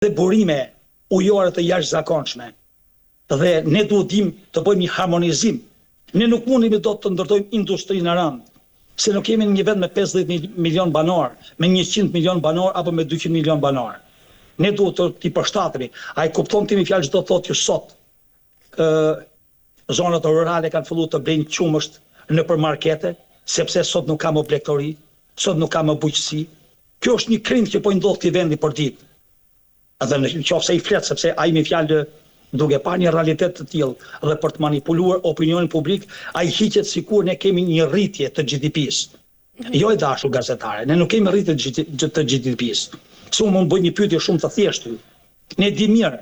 dhe burime ujore të jashtëzakonshme. Dhe ne duhet të bëjmë një harmonizim. Ne nuk mundemi dot të ndërtojmë industrinë në rënd, se nuk kemi një vend me 50 milion banor, me 100 milion banor apo me 200 milion banor. Ne duhet të t'i përshtatemi. A i kupton ti mi fjalë çdo thotë që sot zonat rurale kanë filluar të blejnë qumësht nëpër markete, sepse sot nuk ka më blegtori, sot nuk ka më bujqësi. Kjo është një krim që po i ndodh këtij vendi për ditë. Edhe nëse i flet sepse ai mi fjalë duke parë një realitet të tillë dhe për të manipuluar opinionin publik, ai hiqet sikur ne kemi një rritje të GDP-s. Jo e dashur gazetare, ne nuk kemi rritje të GDP-s. Se unë mund bëj një pyetje shumë të thjeshtë. Ne di mirë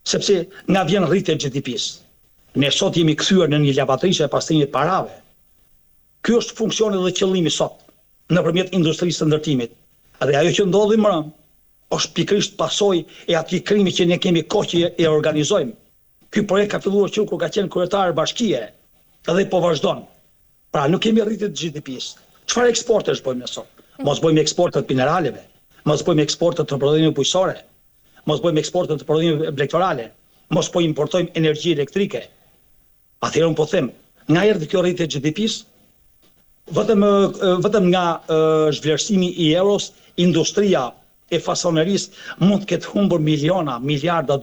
sepse nga vjen rritja e GDP-s. Ne sot jemi kthyer në një lavatriçe e pastrimit parave. Ky është funksioni dhe qëllimi sot nëpërmjet industrisë së ndërtimit. Dhe ajo që ndodhi më është pikërisht pasojë e atij krimi që ne kemi kohë që e organizojmë. Ky projekt ka filluar që kur ka qenë kryetar bashkie dhe po vazhdon. Pra nuk kemi rritje të GDP-s. Çfarë eksportesh bëjmë ne sot? Mos bëjmë eksporte të mineraleve, mos bëjmë eksporte të prodhimeve bujqësore, mos bëjmë eksporte të prodhimeve blegtorale, mos po importojmë energji elektrike. Atëherë po them, nga erdhi kjo rritje e GDP-s, vetëm nga zhvlerësimi i euros, industria e fasonerisë mund të ketë humbur miliarda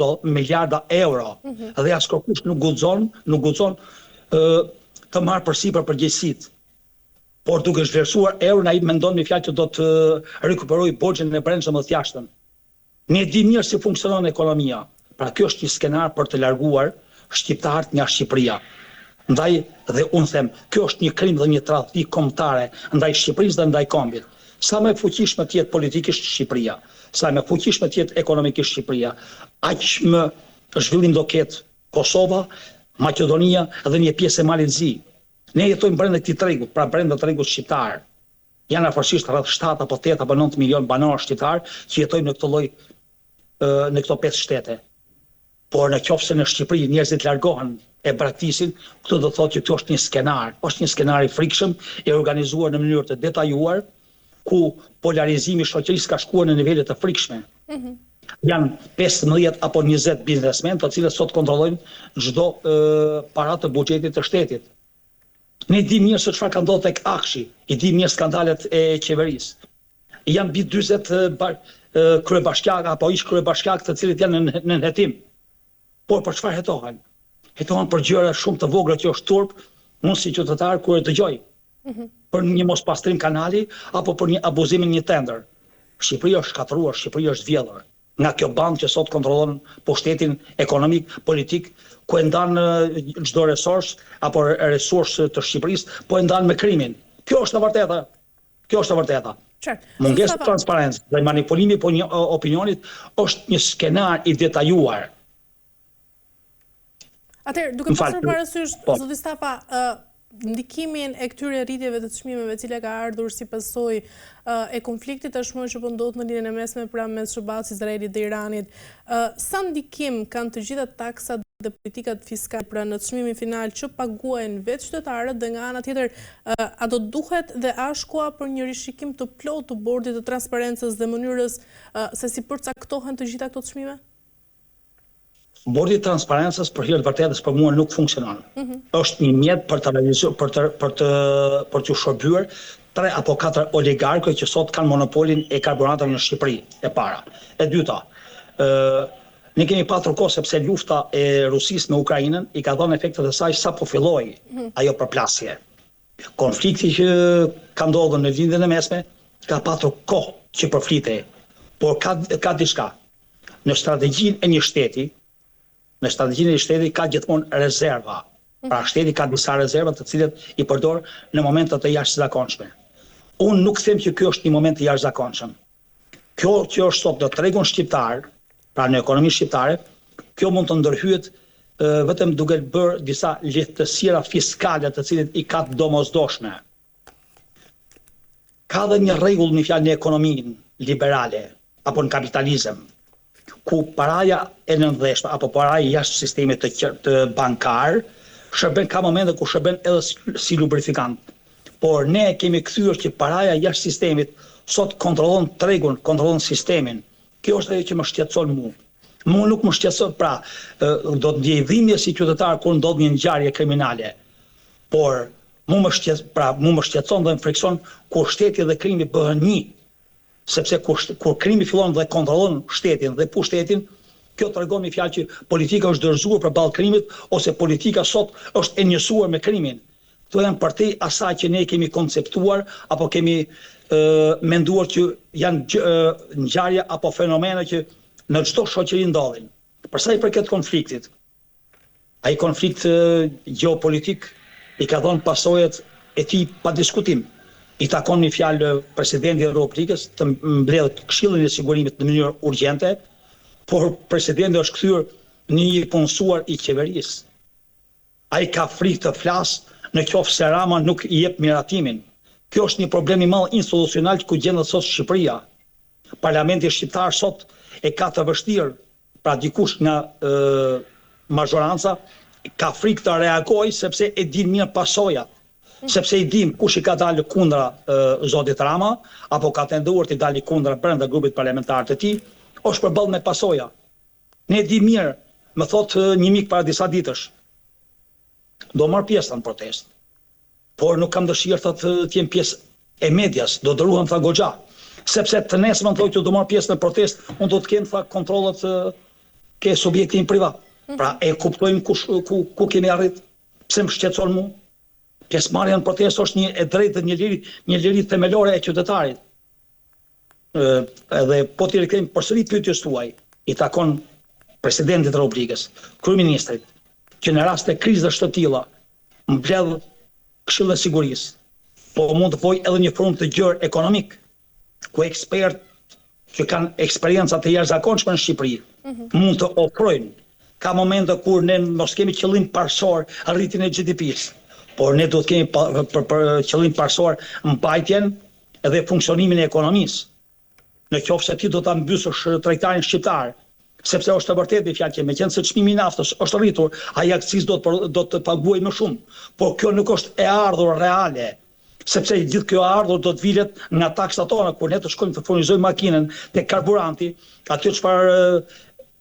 euro. Dhe as kërkush nuk guxon të marrë përsipër përgjegjësitë. Por duke zhvlerësuar euron, ai mendon me fjalë që do të rikuperojë borxhin e brendshëm të jashtëm. Ne di mirë si funksionon ekonomia. Pra kjo është një skenar për të larguar shqiptarët nga Shqipëria. Ndaj dhe unë them, kjo është një krim dhe një tradhti kombëtare ndaj Shqipërisë dhe ndaj kombit. Sa më fuqishme të jetë politikisht Shqipëria, sa më fuqishme të jetë ekonomikisht Shqipëria, aq më zhvillim do ketë Kosova, Maqedonia dhe një pjesë e Malit Zi. Ne jetojmë brenda këtij tregut, pra brenda tregut shqiptar. Janë afërsisht rreth 7 apo 8 apo 9 milion banor shqiptar që jetojnë në këtë lloj në këto 5 shtete. Por nëse në Shqipëri njerëzit largohen e braktisin, këtë do thotë që kjo është një skenar i frikshëm, i organizuar në mënyrë të detajuar, ku polarizimi i shoqërisë ka shkuar në nivele të frikshme. Janë 15 apo 20 biznesmen të cilët sot kontrollojnë çdo para të buxhetit të shtetit. Ne di mirë se çfarë ka ndodhur tek Akshi, i di mirë skandalet e qeverisë. Janë mbi 40 kryebashkiak apo ish kryebashkiak të cilët janë në hetim. Por për çfarë hetohen? Hetohen për gjëra shumë të vogla që është turp, unë si qytetar kur e dëgjoj. Për një mospastrim kanali apo për një abuzimin një tender. Shqipëria është shkatëruar, Shqipëria është vjedhur nga kjo bandë që sot kontrollon pushtetin ekonomik, politik, ku e ndan çdo resurs apo resurs të Shqipërisë, po e ndan me krimin. Kjo është e vërteta. Kjo është e vërteta. Mungesë transparencë dhe manipulimi po një opinionit është një skenar i detajuar. Atëherë, duke pasur parasysh, zoti Stafa, ndikimin e këtyre rritjeve të çmimeve, e cila ka ardhur si pasojë e konfliktit tashmë që po ndodh në linjën e mesme pra mes Shërballës, Izraelit dhe Iranit, sa ndikim kanë të gjitha taksat dhe politikat fiskale pra në çmimin final që paguajnë vetë qytetarët dhe nga ana tjetër a do duhet dhe a është koha për një rishikim të plotë të bordit të transparencës dhe mënyrës se si përcaktohen të gjitha këto çmime? Bordi i transparencës për hir të vërtetës për mua nuk funksionon. Është një mjet për të realizuar për të shërbyer 3 apo 4 oligarkë që sot kanë monopolin e karburanteve në Shqipëri, e para. E dyta, ne kemi patur kohë sepse lufta e Rusisë me Ukrainën i ka dhënë efektet e saj sapo filloi ajo përplasje. Konflikti që ka ndodhur në lindjen e mesme ka patur kohë që përflitej, por ka diçka. Në strategjinë e një shteti ka gjithmonë rezerva. Pra shteti ka disa rezerva të cilat i përdor në momentet e jashtëzakonshme. Unë nuk them që ky është një moment i jashtëzakonshëm. Kjo që është sot në tregun shqiptar, pra në ekonominë shqiptare, kjo mund të ndërhyet vetëm duke bërë disa lehtësira fiskale të cilat i ka të domosdoshme. Ka dhe një rregull në fjalë në ekonominë liberale apo në kapitalizëm, ku paraja e nëndheshme apo paraja jashtë sistemit të bankar ka momente ku shërben edhe si lubrifikant. Por ne kemi kthyer që paraja jashtë sistemit sot kontrollon tregun, kontrollon sistemin. Kjo është ajo që më shqetëson mua. Mua nuk më shqetëson, pra, do të ndjej dhimbje si qytetar kur ndodh një ngjarje kriminale. Por mua më shqetëson dhe më frikson kur shteti dhe krimi bëhen një. Sepse kur krimi fillon dhe kontrollon shtetin dhe pushtetin, kjo tregon me fjalë që politika është dorëzuar përballë krimit ose politika sot është e njësuar me krimin. Këto janë përtej asaj që ne kemi konceptuar apo kemi menduar që janë ngjarje apo fenomene që në çdo shoqëri ndodhin. Për sa i përket konfliktit, ai konflikt gjeopolitik i ka dhënë pasojat e tij pa diskutim. I takon një fjalë presidentit të Republikës të mbledh Këshillin e Sigurimit në mënyrë urgjente, por presidenti është kthyer në një punësuar i qeverisë. Ai ka frikë të flasë në qoftë se Rama nuk i jep miratimin. Kjo është një problem i madh institucional ku gjendet sot Shqipëria. Parlamenti shqiptar sot e ka të vështirë, pra dikush nga mazhoranca ka frikë të reagojë sepse e din mirë pasojat. Sepse i dim kush i ka dalë kundra zotit Rama, apo ka tenduar të dalë kundra brenda grupit parlamentar të tij, është përballë me pasoja. Ne di mirë, më thot një mik para disa ditësh, do marr pjesë në protestë, por nuk kam dëshirë të jem pjesë e medias, do dëruhem tha goxha, sepse të nesërmen thoj që do marr pjesë në protestë, unë do të kem tha kontrollat ke subjektin privat. Pra e kuptojmë ku kemi arrit, pse më shqetëson mua. Pjesëmarrja në protestë është një e drejtë dhe një liri themelore e qytetarit. Edhe po t'i rikthejmë përsëri pyetjes tuaj, i takon presidentit të Republikës, kryeministrit, që në rast të krizësh të tilla mbledh Këshillin e Sigurisë, po mund të vojë edhe një forum të gjerë ekonomik, ku ekspertë që kanë eksperjenca të jashtëzakonshme në Shqipëri mund të ofrojnë. Ka momente kur ne mos kemi qëllim parsor arritjen e GDP-s, por ne do të kemi për qëllim parsor mbajtjen edhe funksionimin e ekonomisë. Në qoftë se ti do ta mbysësh tregtarin shqiptar, sepse është e vërtetë me fjalë që meqenëse çmimi i naftës është rritur, ai akcizë do të paguajë më shumë, por kjo nuk është e ardhur reale. Sepse gjithë kjo ardhur do të vilet nga taksat tona, kur ne të shkojmë të furnizojmë makinën te karburanti, aty çfarë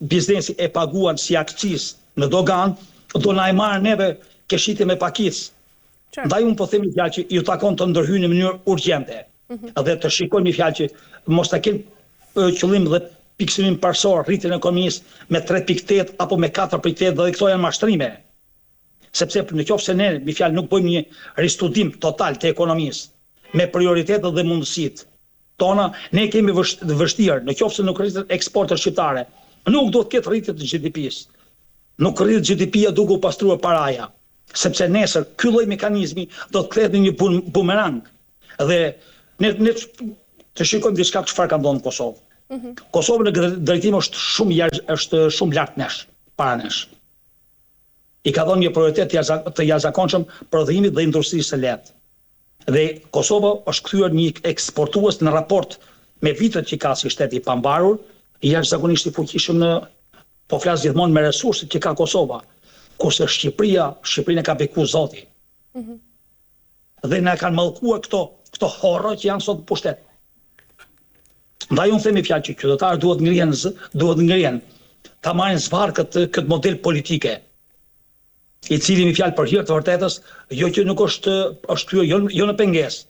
biznesi e paguan si akcizë në dogan, do na e marrë neve keshitje me pakicë. Ndaj unë po themi fjalë që ju takon të ndërhyjnë në mënyrë urgjente. Dhe të shikojmë fjalë që mos ta kenë qëllim dhe piksimin parsor rritjen e ekonomisë me 3.8 apo me 4.8 dhe këto janë mashtrime. Sepse në qoftë se ne me fjalë nuk bëjmë një ristudim total të ekonomisë me prioritetet dhe mundësitë tona, ne kemi vështirë. Në qoftë se nuk rritet eksportet shqiptare, nuk do të ketë rritje të GDP-s. Nuk rritet GDP-ja duke u pastruar paraja. Sepse nesër ky lloj mekanizmi do të kthehet në një bumerang. Dhe ne të shikojmë diçka çfarë ka ndodhur në Kosovë. Kosova në drejtim është shumë lart nesh, para nesh. I ka dhënë një prioritet të jashtëzakonshëm prodhimit dhe industrisë së lehtë. Dhe Kosova është kthyer një eksportues në raport me vitet që ka si shtet i pambarur, i jashtëzakonisht i fuqishëm po flas gjithmonë me resurset që ka Kosova. Kurse Shqipërinë ka beku Zoti. Dhe na kanë mallkuar këto horrë që janë sot në pushtet. Ndaj unë themi fjalë që qytetarët duhet ngrihen, ta marrin zvarr këtë model politike, i cili me fjalë për hir të vërtetës, jo që nuk është kthyer jo në pengesë,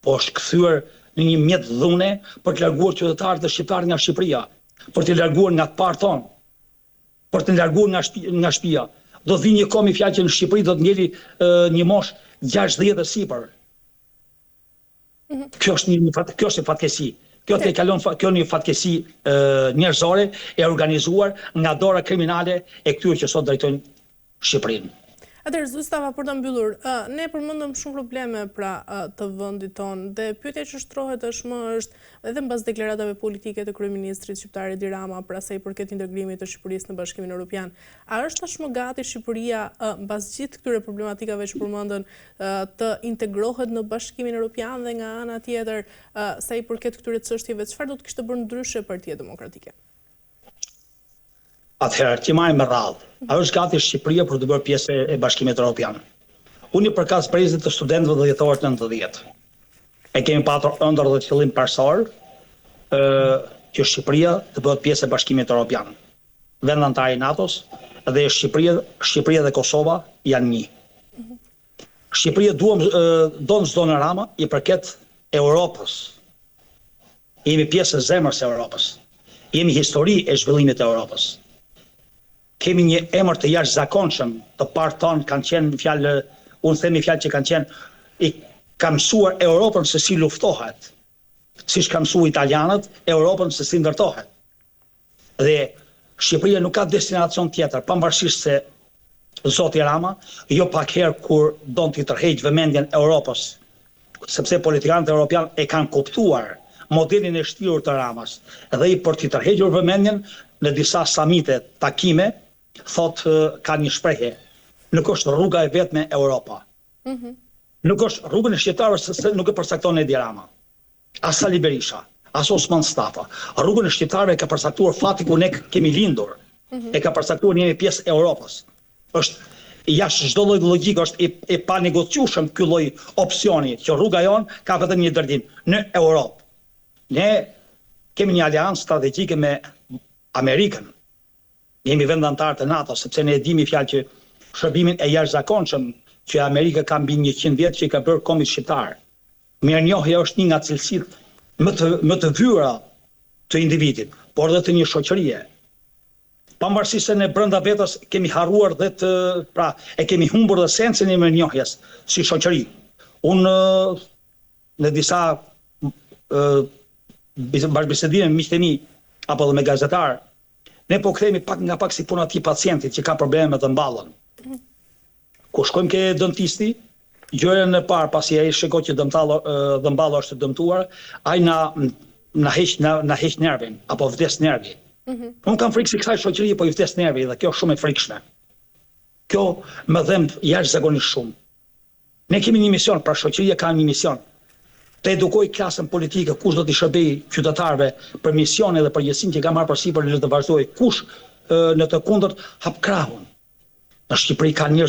po është kthyer në një mjet dhune për të larguar qytetarët dhe shqiptarët nga Shqipëria, për të larguar nga të parë tonë, për të larguar nga shtëpia. Do të vinë një kohë me fjalë që në Shqipëri do të ngeli një moshë 60 dhe sipër. Kjo është një fatkesi. Kjo është një fatkesi njerëzore e organizuar nga dora kriminale e këtyre që sot drejtojnë Shqipërinë. Atëherë, Zustava, për të mbyllur, ne përmendëm shumë probleme pra të vendit tonë dhe pyetja që shtrohet tashmë është edhe mbas deklaratave politike të kryeministrit shqiptar Edi Rama pra sa i përket integrimit të Shqipërisë në Bashkimin Evropian. A është tashmë gati Shqipëria mbas gjithë këtyre problematikave që përmendën të integrohet në Bashkimin Evropian dhe nga ana tjetër sa i përket këtyre çështjeve, çfarë do të kishte bërë ndryshe Partia Demokratike? Atëherë, që marrim me radhë. A është gati Shqipëria për të bërë pjesë e Bashkimit Evropian? Unë i përkas prezit të studentëve dhe dhjetorët 90. E kemi patur ëndër dhe qëllim parsor që Shqipëria të bëhet pjesë e Bashkimit Evropian. Vend antar i NATO-s dhe Shqipëria dhe Kosova janë një. Shqipëria don çdo në Rama i përket Europës. Jemi pjesë e zemrës e Europës. Jemi histori e zhvillimit të Europës. Kemi një emër të jashtëzakonshëm, të parë tonë kanë qenë fjalë, unë themi fjalë që kanë qenë, i ka mësuar Europën se si luftohet. Siç ka mësuar italianët Europën se si ndërtohet. Dhe Shqipëria nuk ka destinacion tjetër, pavarësisht se Zoti Rama, jo pak herë kur don t'i tërheq vëmendjen Europës, sepse politikanët evropian e kanë kuptuar modelin e shtirur të Ramas, dhe i për t'i tërhequr vëmendjen në disa samite, takime, thot ka një shprehje, nuk është rruga e vetme Europa. Nuk është rrugën e shqiptarëve se nuk e përcakton Edi Rama, as Sali Berisha, as Osman Stafa. Rrugën e shqiptarëve ka përcaktuar fati ku ne kemi lindur, e ka përcaktuar një pjesë e Europës. Është jashtë çdo lloj logjike, është e panegociueshëm ky lloj opsioni, që rruga jonë ka vetëm një drejtim, në Europë. Ne kemi një aleancë strategjike me Amerikën. Jemi vend antar të NATO, sepse ne e dimi fjalë që shërbimin e jashtëzakonshëm që Amerika ka mbi 100 vjet që i ka bërë kombit shqiptar. Mirënjohja është një nga cilësitë më të vyra të individit, por edhe të një shoqërie. Pavarësisht se ne brenda vetës kemi harruar dhe e kemi humbur dhe sensin e mirënjohjes si shoqëri. Unë në disa bashkëbisedime me miqtë e mi apo dhe me gazetar, ne po kthehemi pak nga pak si puna e pacientit që ka probleme me dëmballën. Kur shkojmë ke dentisti, gjërën e parë pasi ai shikon që dëmballa është dëmtuar, ai na heq nervin apo vdes nervi. Unë kam frikë se kësaj shoqërie po i vdes nervi dhe kjo është shumë e frikshme. Kjo më dhemb jashtëzakonisht shumë. Ne kemi një mision, pra shoqëria ka një mision. Të edukoj klasën politike, kush do t'i shërbej qytetarëve për misionin dhe përgjegjësinë që ka marrë përsipër në të vazhdoj, kush në të kundërt hap krahun. Në Shqipëri ka njerëz